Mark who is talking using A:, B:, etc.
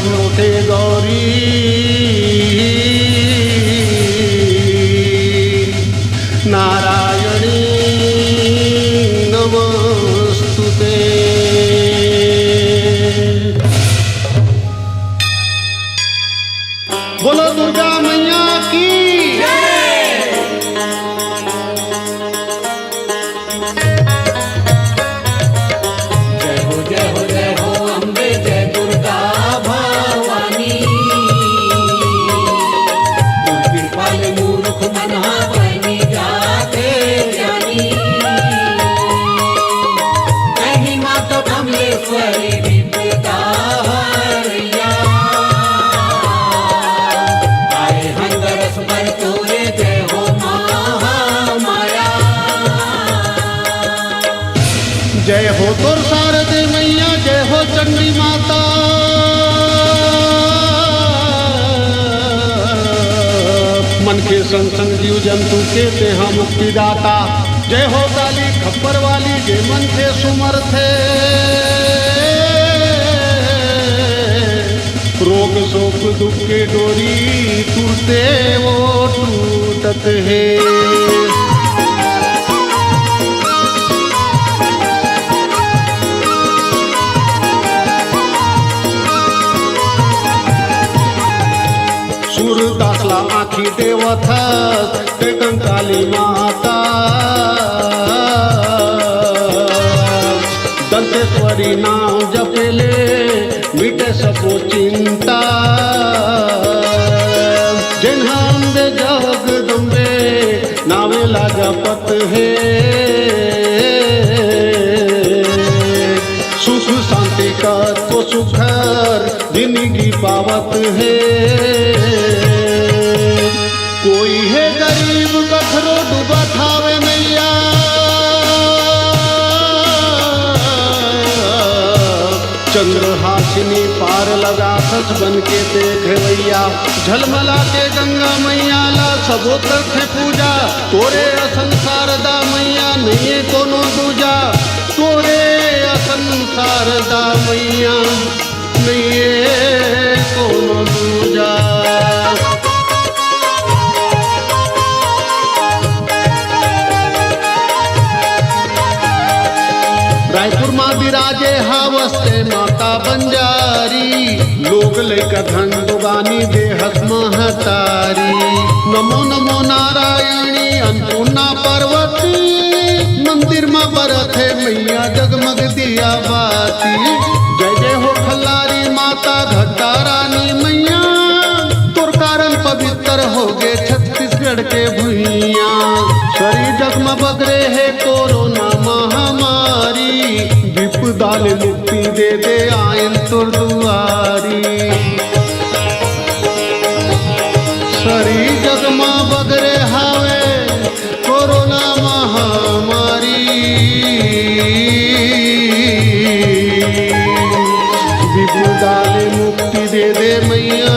A: अमृते गौरी नारायणी नमस्तुते। बोलो दुर्गा मैया की जय हो तोर शारदे मैया, जय हो चंडी माता। मन के संग संग जीव जंतु के ते हम मुक्तिदाता। जय हो काली खप्पर वाली, जय मन के सुमर्थे। रोग शोक दुख के डोरी टूटते वो टूटत है। सूरदासला आखी देवथ ते कंकाली माता। दंतेश्वरी नाम जपेले मिटे सबो चिंता। जिन्हांबे जगदम्बे नावेला जपत है। सुख शांति का तो सुखर जिंदगी पावत है। कोई है गरीब कथरो डूबा थावे मैया। चंद्रहासिनी पार लगा सच बन के देख भैया। झलमला के गंगा मैया ला सबो करते पूजा। तोरे असन शारदा मैया नहीं कोनो दूजा। तोरे असन शारदा मैया नहीं कोनो दूजा। रायपुर माँ विराजे हावस्ते माता बंजारी। लोग लेकर धन दुगानी देहत महतारी। नमो नमो नारायणी अन्नपूर्णा पार्वती। मंदिर में बरथे मैया जगमग दिया बाती। जय जय हो खल्लारी माता घट्टा रानी मैया। तोर कारण पवित्र हो गे छत्तीसगढ़ के भुइया। शरीर जगमग बगरे है कोरोना महामारी। विपदा ले मुक्ति दे दे आयल तोर दुआरी। शरीर जगमा बगरे हावे कोरोना महामारी। विपदा ले मुक्ति दे दे मैया।